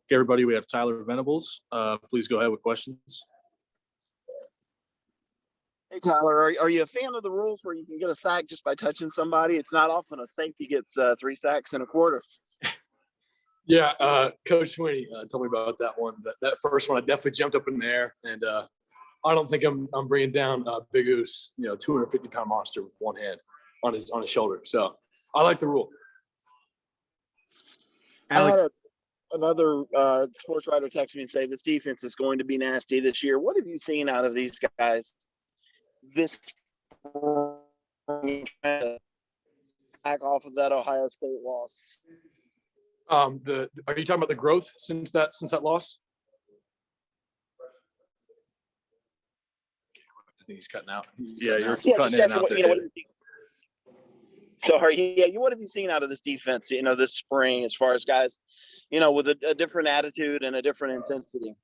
Okay, everybody, we have Tyler Venables. Please go ahead with questions. Hey, Tyler, are you a fan of the rules where you can get a sack just by touching somebody? It's not often a safety gets 3 sacks in a quarter. Yeah, Coach Sweeney told me about that one. That first one, I definitely jumped up in the air, and I don't think I'm bringing down Big Oos, 250-pound monster with one hand on his shoulder. So I like the rule. I had another sports writer text me and say this defense is going to be nasty this year. What have you seen out of these guys this back off of that Ohio State loss? Are you talking about the growth since that loss? I think he's cutting out. Yeah, you're cutting in and out there. Sorry, what have you seen out of this defense, this spring as far as guys, with a different attitude and a different intensity?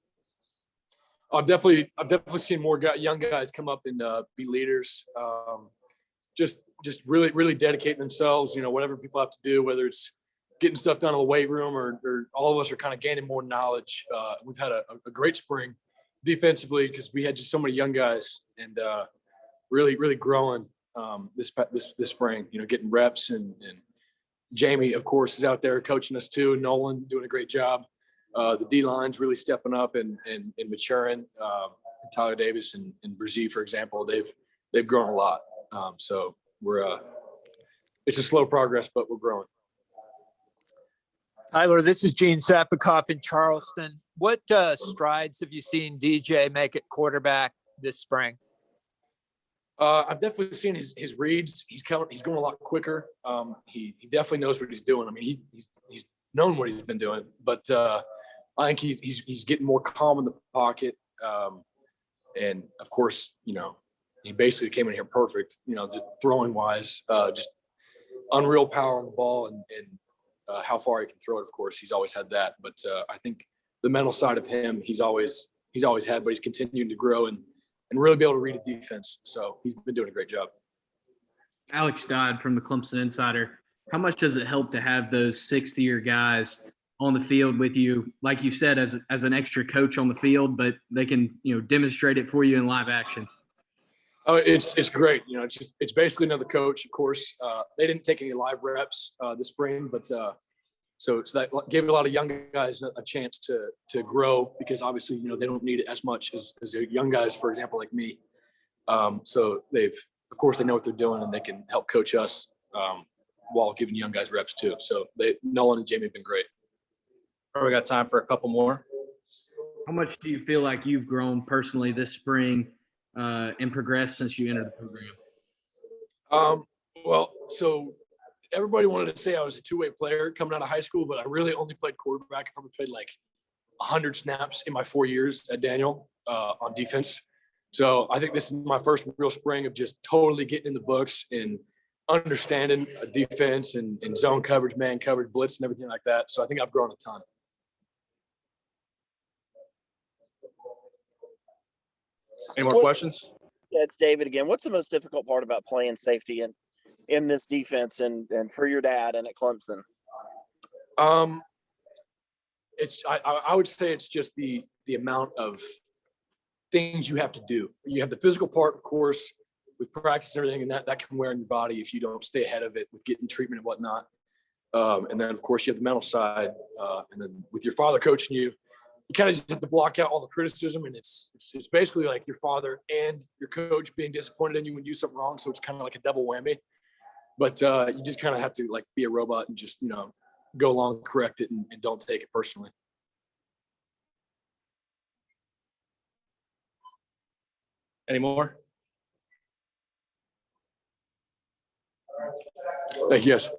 I've definitely seen more young guys come up and be leaders. Just really, really dedicating themselves, whatever people have to do, whether it's getting stuff done in the weight room or all of us are kind of gaining more knowledge. We've had a great spring defensively because we had just so many young guys and really, really growing this spring, getting reps and Jamie, of course, is out there coaching us too. Nolan doing a great job. The D-line's really stepping up and maturing. Tyler Davis and Brzee, for example, they've grown a lot. So we're it's a slow progress, but we're growing. Tyler, this is Gene Sapikoff in Charleston. What strides have you seen DJ make at quarterback this spring? I've definitely seen his reads. He's going a lot quicker. He definitely knows what he's doing. I mean, he's known what he's been doing, but I think he's getting more calm in the pocket. And of course, he basically came in here perfect. Throwing wise, just unreal power on the ball and how far he can throw it. Of course, he's always had that. But I think the mental side of him, he's always had, but he's continuing to grow and really be able to read a defense. So he's been doing a great job. Alex Dodd from the Clemson Insider. How much does it help to have those 6th-year guys on the field with you, like you said, as an extra coach on the field, but they can, demonstrate it for you in live action? Oh, it's great. It's basically another coach, of course. They didn't take any live reps this spring, but so that gave a lot of young guys a chance to grow because obviously, they don't need it as much as young guys, for example, like me. So of course, they know what they're doing and they can help coach us while giving young guys reps too. So Nolan and Jamie have been great. We got time for a couple more. How much do you feel like you've grown personally this spring and progressed since you entered the program? Well, so everybody wanted to say I was a two-way player coming out of high school, but I really only played quarterback. I probably played like 100 snaps in my 4 years at Daniel on defense. So I think this is my first real spring of just totally getting in the books and understanding a defense and zone coverage, man coverage, blitz, and everything like that. So I think I've grown a ton. Any more questions? Yeah, it's David again. What's the most difficult part about playing safety in this defense and for your dad and at Clemson? I would say it's just the amount of things you have to do. You have the physical part, of course, with practice and everything, and that can wear on your body if you don't stay ahead of it with getting treatment and whatnot. And then, of course, you have the mental side. And then with your father coaching you, you kind of just have to block out all the criticism. And it's basically like your father and your coach being disappointed in you when you do something wrong. So it's kind of like a double whammy. But you just kind of have to like be a robot and just, go along, correct it, and don't take it personally. Any more? Yes.